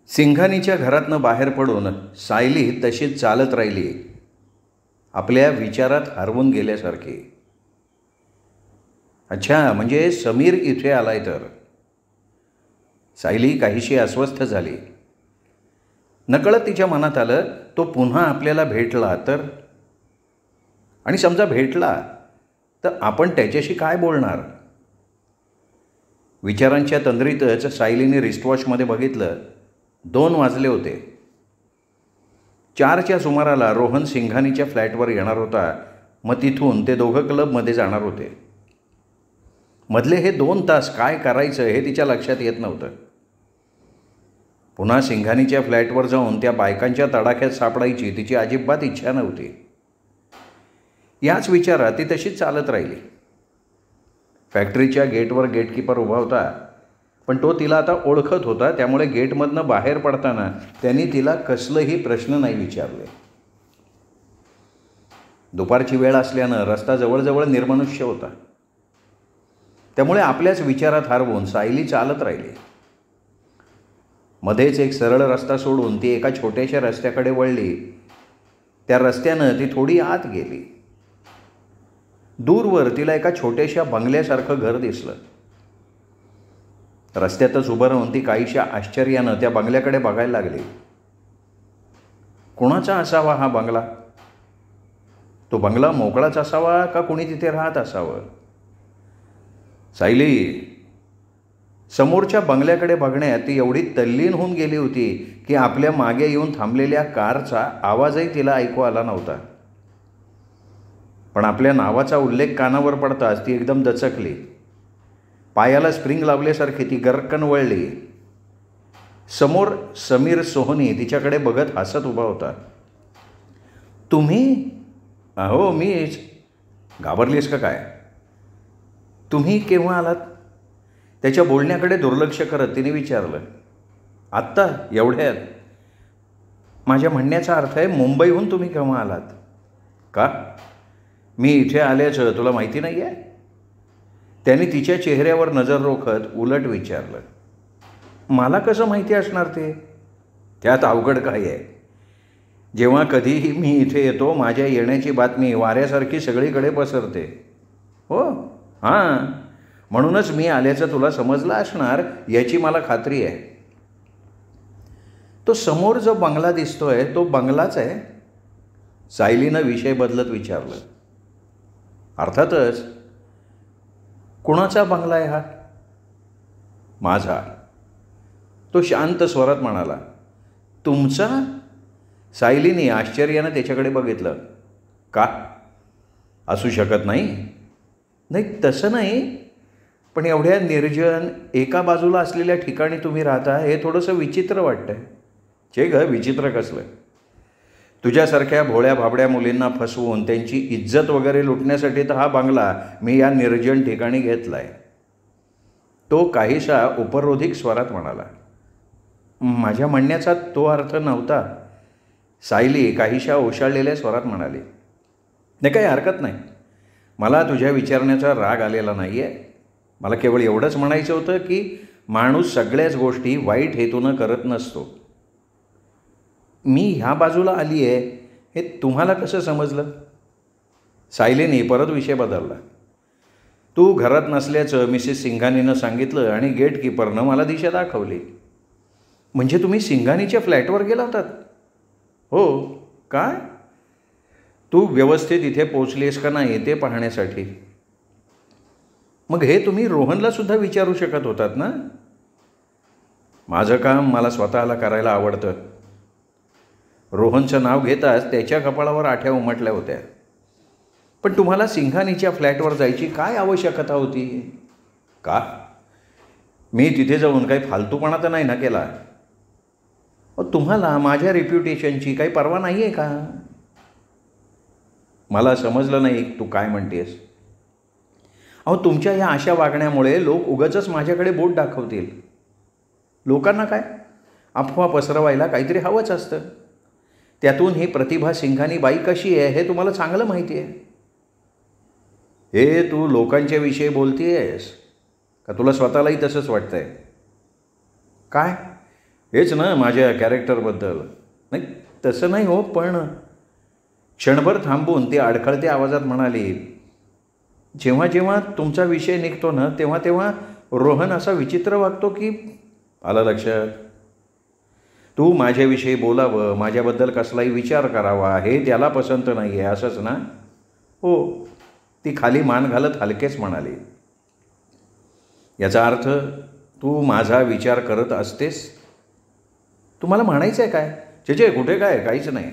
सिंघानीच्या घरातनं बाहेर पडून सायली तशीच चालत राहिली, आपल्या विचारात हरवून गेल्यासारखी. अच्छा, म्हणजे समीर इथे आलाय तर. सायली काहीशी अस्वस्थ झाली. नकळत तिच्या मनात आलं, तो पुन्हा आपल्याला भेटला तर. आणि समजा भेटला तर आपण त्याच्याशी काय बोलणार. विचारांच्या तंद्रीतच सायलीने रिस्टवॉचमध्ये बघितलं. 2 वाजले होते. 4च्या सुमाराला रोहन सिंघानीच्या फ्लॅटवर येणार होता. मग तिथून ते दोघं क्लबमध्ये जाणार होते. मधले हे 2 तास काय करायचं हे तिच्या लक्षात येत नव्हतं. पुन्हा सिंघानीच्या फ्लॅटवर जाऊन त्या बायकांच्या तडाख्यात सापडायची तिची अजिबात इच्छा नव्हती. याच विचारात ती तशीच चालत राहिली. फॅक्टरीच्या गेटवर गेटकीपर उभा होता, पण तो तिला आता ओळखत होता. त्यामुळे गेटमधनं बाहेर पडताना त्यांनी तिला कसलंही प्रश्न नाही विचारले. दुपारची वेळ असल्यानं रस्ता जवळजवळ निर्मनुष्य होता. त्यामुळे आपल्याच विचारात हरवून सायली चालत राहिली. मध्येच एक सरळ रस्ता सोडून ती एका छोट्याशा रस्त्याकडे वळली. त्या रस्त्यानं ती थोडी आत गेली. दूरवर तिला एका छोट्याशा बंगल्यासारखं घर दिसलं. रस्त्यातच उभं राहून ती काहीशा आश्चर्यानं त्या बंगल्याकडे बघायला लागली. कोणाचा असावा हा बंगला? तो बंगला मोकळाच असावा का कोणी तिथे राहत असावं? सायली समोरच्या बंगल्याकडे बघण्यात ती एवढी तल्लीन होऊन गेली होती की आपल्या मागे येऊन थांबलेल्या कारचा आवाजही तिला ऐकू आला नव्हता. पण आपल्या नावाचा उल्लेख कानावर पडताच ती एकदम दचकली. पायाला स्प्रिंग लावल्यासारखी ती गरकन वळली. समोर समीर सोहनी तिच्याकडे बघत हसत उभा होता. तुम्ही? अहो मीच. घाबरलीस का काय? तुम्ही केव्हा आलात? त्याच्या बोलण्याकडे दुर्लक्ष करत तिने विचारलं. आत्ता? एवढ्यात? माझ्या म्हणण्याचा अर्थ आहे मुंबईहून तुम्ही केव्हा आलात? का? मी इथे आल्याचं तुला माहिती नाही आहे? त्याने तिच्या चेहऱ्यावर नजर रोखत उलट विचारलं. मला कसं माहिती असणार ते? त्यात अवघड काय आहे? जेव्हा कधीही मी इथे येतो माझ्या येण्याची बातमी वाऱ्यासारखी सगळीकडे पसरते. हो, हां, म्हणूनच मी आल्याचं तुला समजलं असणार याची मला खात्री आहे. तो समोर जो बंगला दिसतोय तो बंगलाच आहे? सायलीनं विषय बदलत विचारलं. अर्थातच. कुणाचा बंगला आहे हा? माझा. तो शांत स्वरात म्हणाला. तुमचा? सायलीने आश्चर्यानं त्याच्याकडे बघितलं. का? असू शकत नाही. नाही तसं नाही, पण एवढ्या निर्जन एका बाजूला असलेल्या ठिकाणी तुम्ही राहता हे थोडंसं विचित्र वाटतंय. चे ग, विचित्र कसलं? तुझ्यासारख्या भोळ्या भाबड्या मुलींना फसवून त्यांची इज्जत वगैरे लुटण्यासाठी तर हा बंगला मी या निर्जन ठिकाणी घेतला आहे. तो काहीसा उपरोधिक स्वरात म्हणाला. माझ्या म्हणण्याचा तो अर्थ नव्हता. सायली काहीशा ओशाळलेल्या स्वरात म्हणाली. नाही, काही हरकत नाही. मला तुझ्या विचारण्याचा राग आलेला नाही आहे. मला केवळ एवढंच म्हणायचं होतं की माणूस सगळ्याच गोष्टी वाईट हेतूनं करत नसतो. मी ह्या बाजूला आली आहे हे तुम्हाला कसं समजलं? सायलीने परत विषय बदलला. तू घरात नसल्याचं मिसेस सिंघानीनं सांगितलं आणि गेटकीपरनं मला दिशा दाखवली. म्हणजे तुम्ही सिंघानीच्या फ्लॅटवर गेला होतात? हो. काय? तू व्यवस्थित इथे पोचलीस का नाही ते पाहण्यासाठी. मग हे तुम्ही रोहनला सुद्धा विचारू शकत होतात ना? माझं काम मला स्वतःला करायला आवडतं. रोहनचं नाव घेताच त्याच्या कपाळावर आठ्या उमटल्या होत्या. पण तुम्हाला सिंघानीच्या फ्लॅटवर जायची काय आवश्यकता होती? का? मी तिथे जाऊन काही फालतूपणा तर नाही ना केला? तुम्हाला माझ्या रेप्युटेशनची काही पर्वा नाही आहे का? मला समजलं नाही तू काय म्हणतेस. अहो, तुमच्या या अशा वागण्यामुळे लोक उगाचच माझ्याकडे बोट दाखवतील. लोकांना काय, अफवा पसरवायला काहीतरी हवंच असतं. त्यातून ही प्रतिभा सिंघानी बाई कशी आहे हे तुम्हाला चांगलं माहिती आहे. हे तू लोकांच्या विषयी बोलतेस का तुला स्वतःलाही तसंच वाटतंय? काय हेच ना माझ्या कॅरेक्टरबद्दल. नाही तसं नाही हो, पण क्षणभर थांबून ती अडखळत्या आवाजात म्हणाली, जेव्हा जेव्हा तुमचा विषय निघतो ना तेव्हा तेव्हा रोहन असा विचित्र वागतो की. आलं लक्षात? तू माझ्याविषयी बोलावं, माझ्याबद्दल कसलाही विचार करावा हे त्याला पसंत नाही आहे, असंच ना? हो. ती खाली मान घालत हलकेच म्हणाली. याचा अर्थ तू माझा विचार करत असतेस? तुम्हाला म्हणायचं आहे काय? छे कुठे काय, काहीच नाही.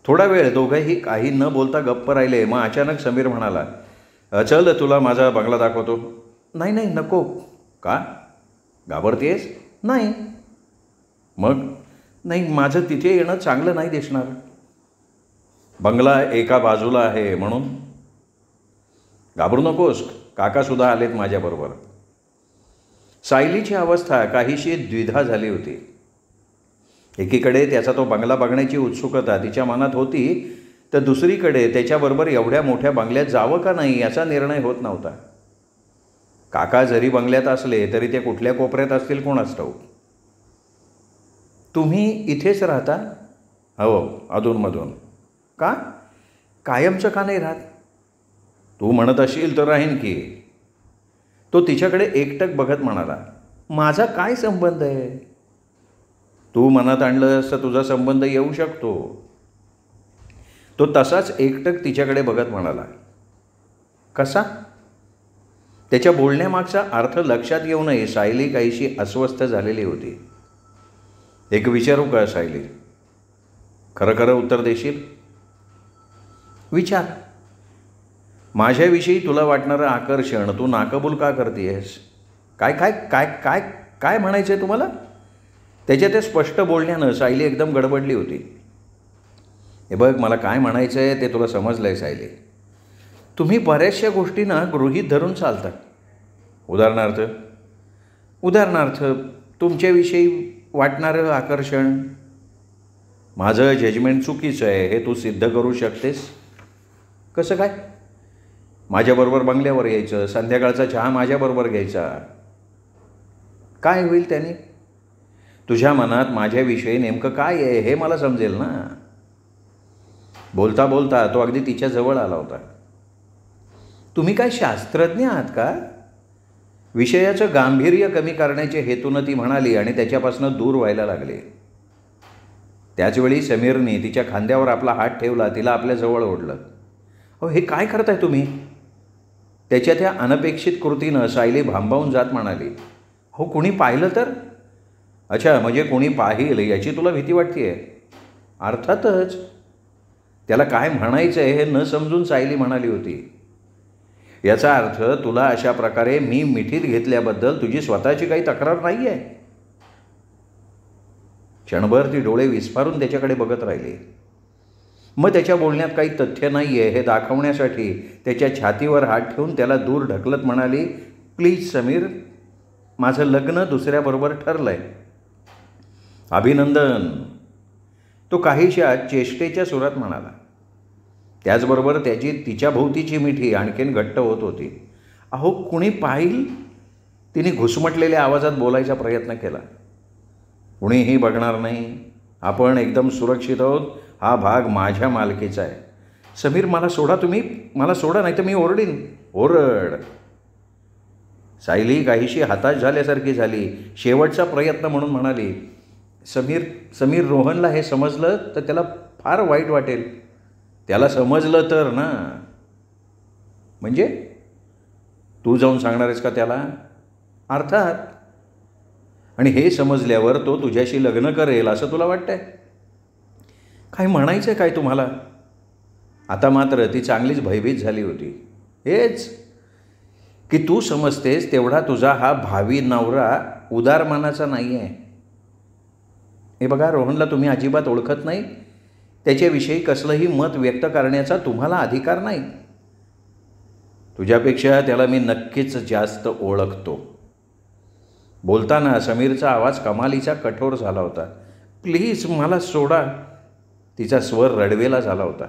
थोडा वेळ दोघंही काही न बोलता गप्प राहिले. मग अचानक समीर म्हणाला, चल तुला माझा बंगला दाखवतो. नाही नाही नको. का? घाबरतेस? नाही. मग? नाही, माझं तिथे येणं चांगलं नाही दिसणार. बंगला एका बाजूला आहे म्हणून. घाबरू नकोस, काकासुद्धा आलेत माझ्याबरोबर. सायलीची अवस्था काहीशी द्विधा झाली होती. एकीकडे त्याचा तो बंगला बघण्याची उत्सुकता तिच्या मनात होती, तर दुसरीकडे त्याच्याबरोबर एवढ्या मोठ्या बंगल्यात जावं का नाही याचा निर्णय होत नव्हता. काका जरी बंगल्यात असले तरी ते कुठल्या कोपऱ्यात असतील कोणास ठाऊक. तुम्ही इथेच राहता? हो, अधूनमधून. का? कायमचं का नाही राहत? तू म्हणत असशील तर राहीन की. तो तिच्याकडे एकटक बघत म्हणाला, माझा काय संबंध आहे? तू मनात आणलंस तर तुझा संबंध येऊ शकतो. तो तसाच एकटक तिच्याकडे बघत म्हणाला. कसा? त्याच्या बोलण्यामागचा अर्थ लक्षात येऊ नये सायली काहीशी अस्वस्थ झालेली होती. एक विचारू का सायली? खरं खरं उत्तर देशील? विचार. माझ्याविषयी तुला वाटणारं आकर्षण तू नाकबूल का करतेस? काय काय काय काय काय म्हणायचं आहे तुम्हाला? त्याच्या त्या स्पष्ट बोलण्यानं सायली एकदम गडबडली होती. हे बघ, मला काय म्हणायचं आहे ते तुला समजलं आहे सायली. तुम्ही बऱ्याचशा गोष्टींना गृहीत धरून चालता. उदाहरणार्थ तुमच्याविषयी वाटणारं आकर्षण. माझं जजमेंट चुकीचं आहे हे तू सिद्ध करू शकतेस. कसं काय? माझ्याबरोबर बंगल्यावर यायचं, संध्याकाळचा चहा माझ्याबरोबर घ्यायचा. काय होईल त्याने? तुझ्या मनात माझ्याविषयी नेमकं काय आहे हे मला समजेल ना. बोलता बोलता तो अगदी तिच्या जवळ आला होता. तुम्ही काय शास्त्रज्ञ आहात का? विषयाचं गांभीर्य कमी करण्याच्या हेतूनं ती म्हणाली आणि त्याच्यापासून दूर व्हायला लागले. त्याचवेळी समीरने तिच्या खांद्यावर आपला हात ठेवला, तिला आपल्या जवळ ओढलं. अहो, हे काय करताय तुम्ही? त्याच्या त्या अनपेक्षित कृतीनं सायली भांबावून जात म्हणाली, हो कुणी पाहिलं तर? अच्छा, म्हणजे कोणी पाहिल याची तुला भीती वाटते आहे? अर्थातच. त्याला काय म्हणायचं आहे हे न समजून सायली म्हणाली होती. याचा अर्थ तुला अशा प्रकारे मी मिठीत घेतल्याबद्दल तुझी स्वतःची काही तक्रार नाही आहे? क्षणभर ती डोळे विस्फारून त्याच्याकडे बघत राहिली. मग त्याच्या बोलण्यात काही तथ्य नाही आहे हे दाखवण्यासाठी त्याच्या छातीवर हात ठेवून त्याला दूर ढकलत म्हणाली, प्लीज समीर, माझं लग्न दुसऱ्याबरोबर ठरलं आहे. अभिनंदन. तो काहीशा चेष्टेच्या सुरात म्हणाला. त्याचबरोबर त्याची तिच्या भोवतीची मिठी आणखीन घट्ट होत होती. अहो, कुणी पाहिल? तिने घुसमटलेल्या आवाजात बोलायचा प्रयत्न केला. कुणीही बघणार नाही. आपण एकदम सुरक्षित आहोत. हा भाग माझ्या मालकीचा आहे. समीर, मला सोडा. तुम्ही मला सोडा, नाही तर मी ओरडीन. ओरड. सायली काहीशी हताश झाल्यासारखी झाली. शेवटचा प्रयत्न म्हणून म्हणाली, समीर, रोहनला हे समजलं तर त्याला फार वाईट वाटेल. त्याला समजलं तर ना? म्हणजे तू जाऊन सांगणार आहेस का त्याला? अर्थात. आणि हे समजल्यावर तो तुझ्याशी लग्न करेल असं तुला वाटतंय? काय म्हणायचं आहे काय तुम्हाला? आता मात्र ती चांगलीच भयभीत झाली होती. हेच की तू समजतेस तेवढा तुझा हा भावी नवरा उदारमानाचा नाही आहे. हे बघा, रोहनला तुम्ही अजिबात ओळखत नाही. त्याच्याविषयी कसलंही मत व्यक्त करण्याचा तुम्हाला अधिकार नाही. तुझ्यापेक्षा त्याला मी नक्कीच जास्त ओळखतो. बोलताना समीरचा आवाज कमालीचा कठोर झाला होता. प्लीज मला सोडा. तिचा स्वर रडवेला झाला होता.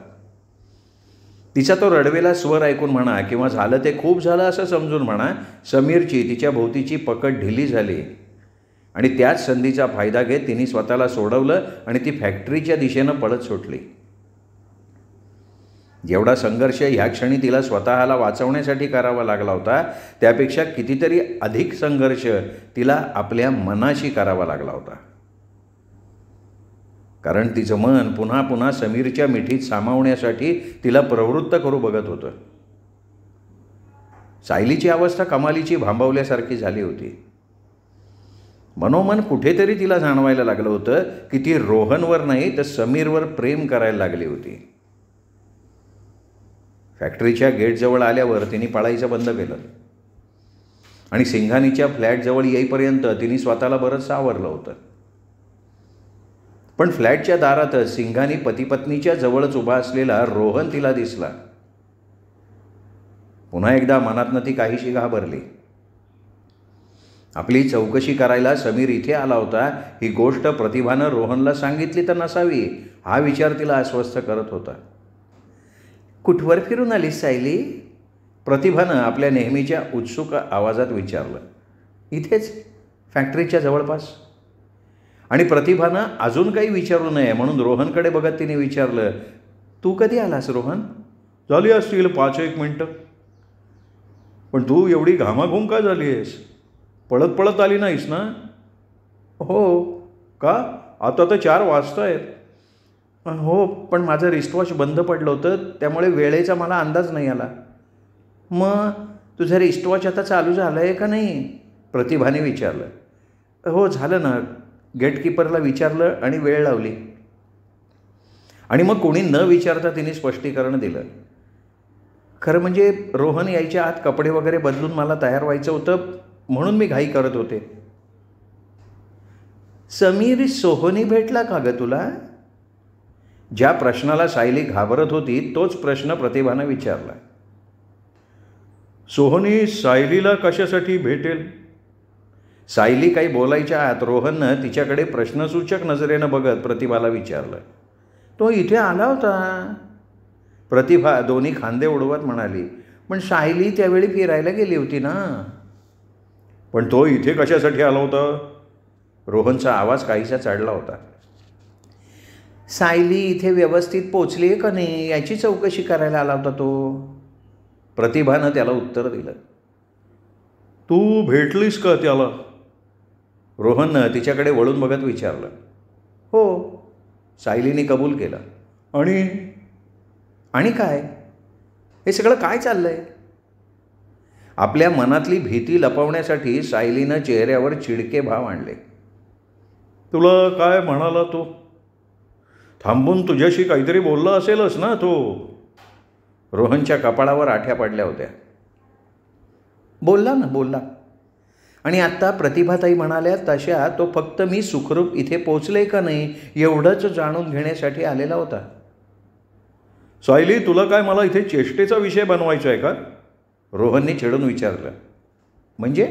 तिचा तो रडवेला स्वर ऐकून म्हणा किंवा झालं ते खूप झालं असं समजून म्हणा, समीरची तिच्या भोवतीची पकड ढिली झाली आणि त्याच संधीचा फायदा घेत तिने स्वतःला सोडवलं आणि ती फॅक्टरीच्या दिशेनं पळत सुटली. जेवढा संघर्ष ह्या क्षणी तिला स्वतःला वाचवण्यासाठी करावा लागला होता त्यापेक्षा कितीतरी अधिक संघर्ष तिला आपल्या मनाशी करावा लागला होता. कारण तिचं मन पुन्हा पुन्हा समीरच्या मिठीत सामावण्यासाठी तिला प्रवृत्त करू बघत होतं. सायलीची अवस्था कमालीची भांबवल्यासारखी झाली होती. मनोमन कुठेतरी तिला जाणवायला लागलं होतं की ती रोहनवर नाही तर समीरवर प्रेम करायला लागली होती. फॅक्टरीच्या गेटजवळ आल्यावर तिने पळायचं बंद केलं आणि सिंघानीच्या फ्लॅटजवळ येईपर्यंत तिने स्वतःला बरंच सावरलं होतं. पण फ्लॅटच्या दारातच सिंघानी पतीपत्नीच्या जवळच उभा असलेला रोहन तिला दिसला. पुन्हा एकदा मनातनं ती काहीशी घाबरली. आपली चौकशी करायला समीर इथे आला होता ही गोष्ट प्रतिभानं रोहनला सांगितली तर नसावी हा विचार तिला अस्वस्थ करत होता. कुठवर फिरून आलीस सायली? प्रतिभानं आपल्या नेहमीच्या उत्सुक आवाजात विचारलं. इथेच, फॅक्टरीच्या जवळपास. आणि प्रतिभानं अजून काही विचारू नये म्हणून रोहनकडे बघत तिने विचारलं, तू कधी आलास रोहन? झाली असतील 5-1 मिनटं. पण तू एवढी घामाघूम का झाली आहेस? पळत पळत आली नाहीस ना? हो. का? आता तर 4 वाजतायत. हो, पण माझं रिस्टवॉच बंद पडलं होतं त्यामुळे वेळेचा मला अंदाज नाही आला. मग तुझं रिस्टवॉच आता चालू झालं आहे का नाही? प्रतिभाने विचारलं. हो, झालं ना. गेटकीपरला विचारलं आणि वेळ लावली. आणि मग कोणी न विचारता तिने स्पष्टीकरण दिलं. खरं म्हणजे रोहन यायच्या आत कपडे वगैरे बदलून मला तयार व्हायचं होतं म्हणून मी घाई करत होते. समीर सोहनी भेटला का गं तुला? ज्या प्रश्नाला सायली घाबरत होती तोच प्रश्न प्रतिभानं विचारला. सोहनी सायलीला कशासाठी भेटेल? सायली काही बोलायच्या आत रोहननं तिच्याकडे प्रश्नसूचक नजरेनं बघत प्रतिभाला विचारलं. तो इथे आला होता. प्रतिभा दोन्ही खांदे उडवत म्हणाली, पण सायली त्यावेळी फिरायला गेली होती ना. पण तो इथे कशासाठी आला होता? रोहनचा आवाज काहीसा चढला होता. सायली इथे व्यवस्थित पोचली आहे का नाही याची चौकशी करायला आला होता तो. प्रतिभानं त्याला उत्तर दिलं. तू भेटलीस का त्याला? रोहननं तिच्याकडे वळून बघत विचारलं. हो, सायलीने कबूल केलं. आणि काय? हे सगळं काय चाललंय? आपल्या मनातली भीती लपवण्यासाठी सायलीनं चेहऱ्यावर चिडके भाव आणले. तुला काय म्हणाला तो? थांबून तुझ्याशी काहीतरी बोलला असेलच ना तो? रोहनच्या कपाळावर आठ्या पडल्या होत्या. बोलला. आणि आत्ता प्रतिभाताई म्हणाल्या तशा तो फक्त मी सुखरूप इथे पोचले का नाही एवढंच जाणून घेण्यासाठी आलेला होता. सायली, तुला काय मला इथे चेष्टेचा विषय बनवायचा आहे का? रोहनने चिडून विचारलं. म्हणजे?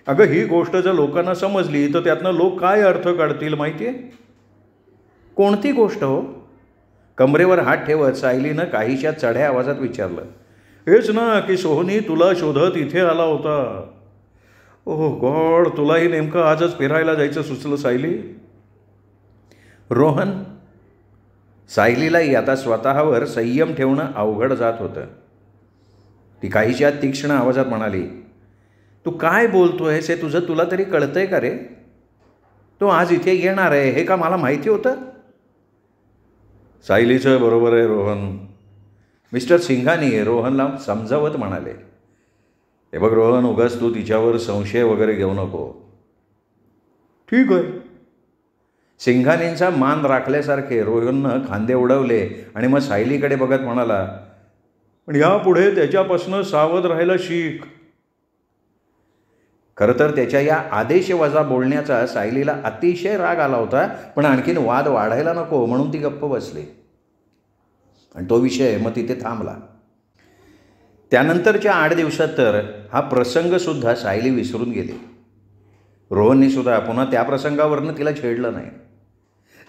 अगं, ही गोष्ट जर लोकांना समजली तर त्यातनं लोक काय अर्थ काढतील माहिती आहे? कोणती गोष्ट हो? कमरेवर हात ठेवत सायलीनं काहीशा चढ्या आवाजात विचारलं. हेच ना की सोहनी तुला शोधत इथे आला होता. ओह गॉड, तुलाही नेमकं आजच फिरायला जायचं सुचलं सायली? रोहन, सायलीलाही आता स्वतःवर संयम ठेवणं अवघड जात होतं. ती काहीशा तीक्ष्ण आवाजात म्हणाली, तू काय बोलतोयस हे तुला तरी कळतंय का रे? तो आज इथे येणार आहे हे का मला माहिती होतं? सायलीचं बरोबर आहे रोहन. मिस्टर सिंघानी रोहनला समजावत म्हणाले. हे बघ रोहन, उगाच तू तिच्यावर संशय वगैरे घेऊ नको. ठीक आहे. सिंघानींचा मान राखल्यासारखे रोहननं खांदे उडवले आणि मग सायलीकडे बघत म्हणाला, पण यापुढे त्याच्यापासून सावध राहायला शिक. खरं तर त्याच्या या आदेशवजा बोलण्याचा सायलीला अतिशय राग आला होता, पण आणखीन वाद वाढायला नको म्हणून ती गप्प बसली आणि तो विषय मग तिथे थांबला. त्यानंतरच्या 8 दिवसात तर हा प्रसंगसुद्धा सायली विसरून गेली. रोहनने सुद्धा पुन्हा त्या प्रसंगावरनं तिला छेडलं नाही.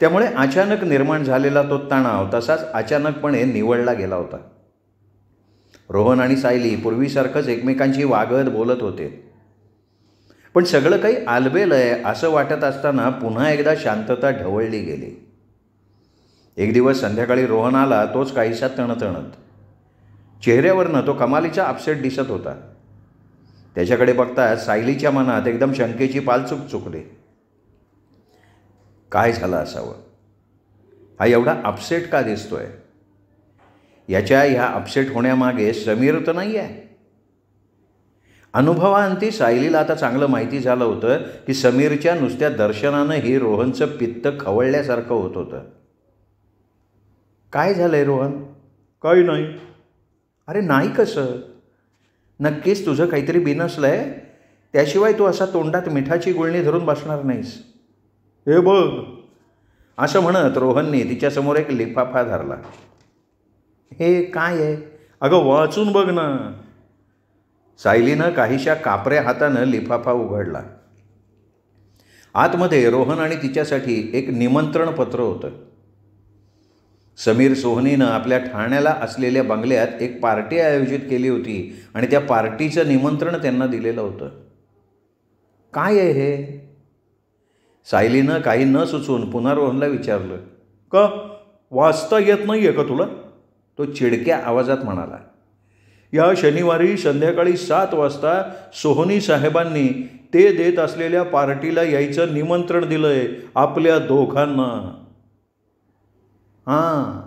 त्यामुळे अचानक निर्माण झालेला तो तणाव तसाच अचानकपणे निवळला गेला होता. रोहन आणि सायली पूर्वीसारखंच एकमेकांशी वागत बोलत होते. पण सगळं काही आलबेल आहे असं वाटत असताना पुन्हा एकदा शांतता ढवळली गेली. एक दिवस संध्याकाळी रोहन आला, तोच काहीसा तणतणत. चेहऱ्यावरनं तो कमालीचा अपसेट दिसत होता. त्याच्याकडे बघताच सायलीच्या मनात एकदम शंकेची पालचूक चुकली. काय झालं असावं? हा एवढा अपसेट का दिसतोय? याच्या ह्या अपसेट होण्यामागे समीर तर नाही आहे. अनुभवाअंती सायलीला आता चांगलं माहिती झालं होतं की समीरच्या नुसत्या दर्शनानंही रोहनचं पित्त खवळल्यासारखं होत होतं. काय झालंय रोहन? काही नाही. अरे नाही कसं? नक्कीच तुझं काहीतरी बिनसलंय, त्याशिवाय तू असा तोंडात मिठाची गुळणी धरून बसणार नाहीस. हे बघ, असं म्हणत रोहनने तिच्यासमोर एक लिफाफा धरला. हे काय आहे? अगं वाचून बघ ना. सायलीनं काहीशा कापऱ्या हातानं लिफाफा उघडला. आतमध्ये रोहन आणि तिच्यासाठी एक निमंत्रण पत्र होतं. समीर सोहनीनं आपल्या ठाण्याला असलेल्या बंगल्यात एक पार्टी आयोजित केली होती आणि त्या पार्टीचं निमंत्रण त्यांना दिलेलं होतं. काय आहे हे? सायलीनं काही न सुचवून पुन्हा रोहनला विचारलं. का वाचता येत नाही आहे का तुला? तो चिडक्या आवाजात म्हणाला. या शनिवारी संध्याकाळी 7 वाजता सोहनी साहेबांनी ते देत असलेल्या पार्टीला यायचं निमंत्रण दिलंय आपल्या दोघांना. हां,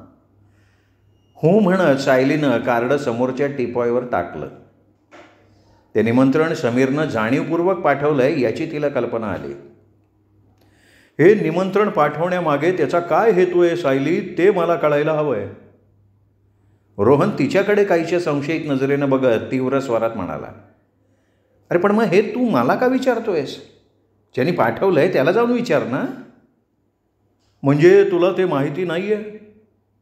हो म्हणत सायलीनं कार्ड समोरच्या टिपॉयवर टाकलं. ते निमंत्रण समीरनं जाणीवपूर्वक पाठवलं आहे याची तिला कल्पना आली. हे निमंत्रण पाठवण्यामागे त्याचा काय हेतू आहे सायली, ते मला कळायला हवं आहे. रोहन तिच्याकडे काहीशा संशयित नजरेनं बघत तीव्र स्वरात म्हणाला. अरे पण मग हे तू मला का विचारतोयस? ज्यांनी पाठवलं आहे त्याला जाऊन विचार ना. म्हणजे तुला ते माहिती नाही आहे?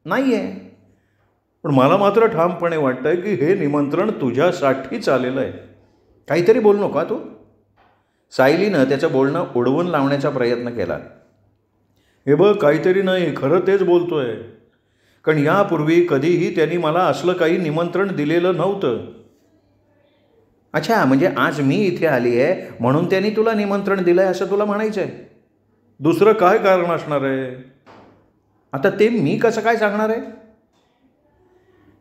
नाही आहे. पण मला मात्र ठामपणे वाटतंय की हे निमंत्रण तुझ्यासाठीच आलेलं आहे. काहीतरी बोल नका तू. सायलीनं त्याचं बोलणं उडवून लावण्याचा प्रयत्न केला. हे बघ, काहीतरी नाही, खरं तेच बोलतोय. कारण यापूर्वी कधीही त्यांनी मला असलं काही निमंत्रण दिलेलं नव्हतं. अच्छा, म्हणजे आज मी इथे आली आहे म्हणून त्यांनी तुला निमंत्रण दिलं आहे असं तुला म्हणायचं आहे? दुसरं काय कारण असणार आहे? आता ते मी कसं काय सांगणार आहे?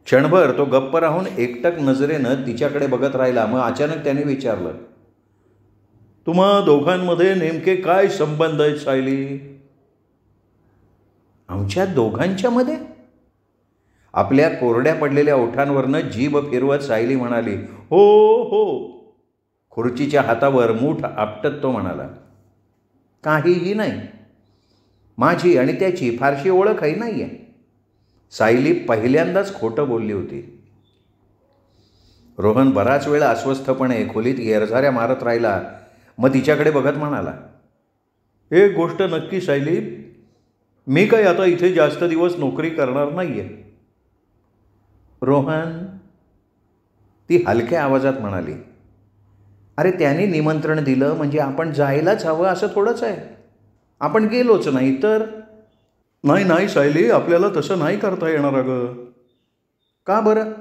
क्षणभर तो गप्प राहून एकटक नजरेनं तिच्याकडे बघत राहिला. मग अचानक त्याने विचारलं. तुम्हा दोघांमध्ये नेमके काय संबंध आहेत सायली? आमच्या दोघांच्यामध्ये? आपल्या कोरड्या पडलेल्या ओठांवरनं जीभ फिरवत सायली म्हणाली. हो हो. खुर्चीच्या हातावर मूठ आपटत तो म्हणाला. काहीही नाही. माझी आणि त्याची फारशी ओळखही नाही आहे. सायली पहिल्यांदाच खोटं बोलली होती. रोहन बराच वेळ अस्वस्थपणे खोलीत येरझाऱ्या मारत राहिला. मग तिच्याकडे बघत म्हणाला. एक गोष्ट नक्की सायली, मी काही आता इथे जास्त दिवस नोकरी करणार नाही आहे. रोहन, ती हलक्या आवाजात म्हणाली. अरे त्याने निमंत्रण दिलं म्हणजे आपण जायलाच हवं असं थोडंच आहे. आपण गेलोच नाही तर? नाही नाही सायली, आपल्याला तसं नाही करता येणार. अगं का बरं?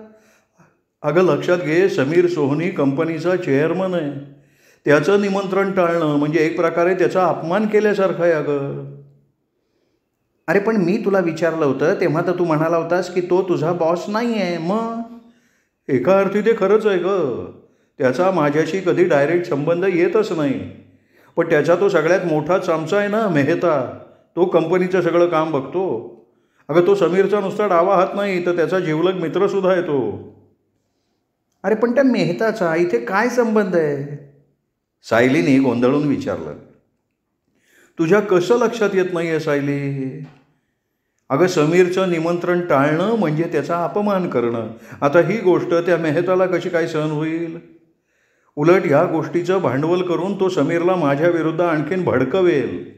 अगं लक्षात घे, समीर सोहनी कंपनीचा चेअरमन आहे. त्याचं निमंत्रण टाळणं म्हणजे एक प्रकारे त्याचा अपमान केल्यासारखं आहे. अगं अरे पण मी तुला विचारलं होतं तेव्हा तर तू म्हणाला होतास की तो तुझा बॉस नाही आहे. मग एका अर्थी ते खरंच आहे गं. त्याचा माझ्याशी कधी डायरेक्ट संबंध येतच नाही. पण त्याचा तो सगळ्यात मोठा चमचा आहे ना, मेहता. तो कंपनीचं सगळं काम बघतो. अगं तो समीरचा नुसता डावा हात नाही तर त्याचा जिवलग मित्रसुद्धा आहे तो. अरे पण त्या मेहताचा इथे काय संबंध आहे? सायलीने गोंधळून विचारलं. तुझ्या कसं लक्षात येत नाही आहे सायली? अगं समीरचं निमंत्रण टाळणं म्हणजे त्याचा अपमान करणं. आता ही गोष्ट त्या मेहताला कशी काय सहन होईल? उलट ह्या गोष्टीचं भांडवल करून तो समीरला माझ्या विरुद्ध आणखीन भडकवेल.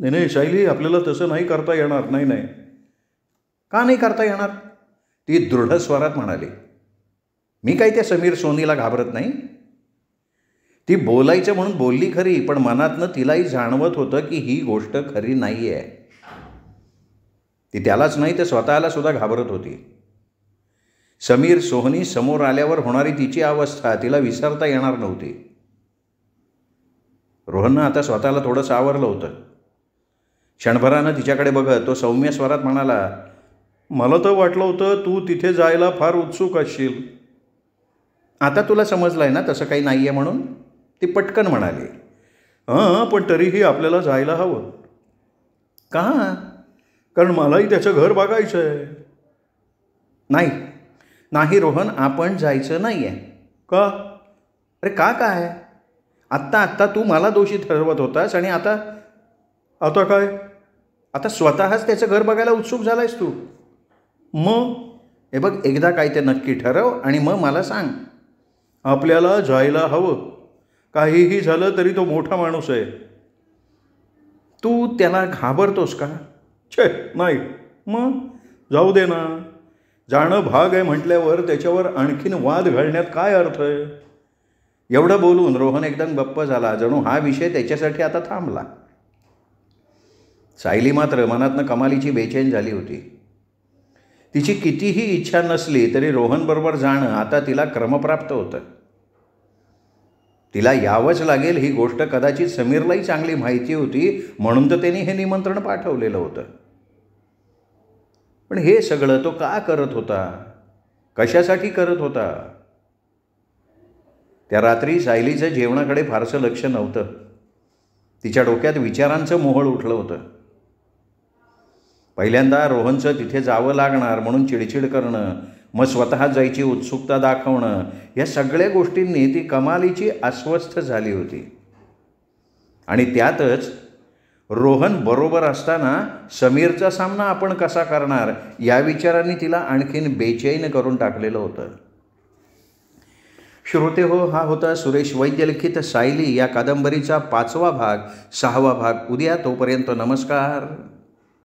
नाही नाही सायली, आपल्याला तसं नाही करता येणार. नाही नाही. का नाही करता येणार? ती दृढ स्वरात म्हणाली. मी काही त्या समीर सोनीला घाबरत नाही. ती बोलायचं म्हणून बोलली खरी, पण मनातनं तिलाही जाणवत होतं की ही गोष्ट खरी नाही आहे. ती त्यालाच नाही तर स्वतःला सुद्धा घाबरत होती. समीर सोहनी समोर आल्यावर होणारी तिची अवस्था तिला विसरता येणार नव्हती. रोहननं आता स्वतःला थोडं सावरलं होतं. क्षणभरानं तिच्याकडे बघत तो सौम्य स्वरात म्हणाला, मला तर वाटलं होतं तू तिथे जायला फार उत्सुक असशील. आता तुला समजलं आहे ना तसं काही नाही आहे म्हणून? ती पटकन म्हणाली. हां, पण तरीही आपल्याला जायला हवं. का? कारण मलाही त्याचं घर बघायचं आहे. नाही रोहन, आपण जायचं नाही आहे. का? अरे का काय? आत्ता तू मला दोषी ठरवत होतास आणि आता काय? आता स्वतःच त्याचं घर बघायला उत्सुक झालायस तू. मग हे बघ, एकदा काय ते नक्की ठरव आणि मग मला सांग. आपल्याला जायला हवं. काहीही झालं तरी तो मोठा माणूस आहे. तू त्याला घाबरतोस का? नाही. मग जाऊ दे ना. जाणं भाग आहे म्हटल्यावर त्याच्यावर आणखीन वाद घालण्यात काय अर्थ आहे? एवढं बोलून रोहन एकदम गप्प झाला, जणू हा विषय त्याच्यासाठी आता थांबला. सायली मात्र मनातनं कमालीची बेचैन झाली होती. तिची कितीही इच्छा नसली तरी रोहनबरोबर जाणं आता तिला क्रमप्राप्त होतं. तिला यावंच लागेल ही गोष्ट कदाचित समीरलाही चांगली माहिती होती, म्हणून तर त्यांनी हे निमंत्रण पाठवलेलं होतं. पण हे सगळं तो का करत होता? कशासाठी करत होता? त्या रात्री सायलीचं जेवणाकडे फारसं लक्ष नव्हतं. तिच्या डोक्यात विचारांचं मोहोळ उठलं होतं. पहिल्यांदा रोहनचं तिथे जावं लागणार म्हणून चिडचिड करणं, मग स्वतः जायची उत्सुकता दाखवणं, या सगळ्या गोष्टींनी ती कमालीची अस्वस्थ झाली होती. आणि त्यातच रोहन बरोबर असताना समीरचा सामना आपण कसा करणार या विचारांनी तिला आणखीन बेचैन करून टाकलेलं होतं. श्रोते हो, हा होता सुरेश वैद्य लिखित सायली या कादंबरीचा 5वा भाग. 6वा भाग उद्या. तोपर्यंत नमस्कार.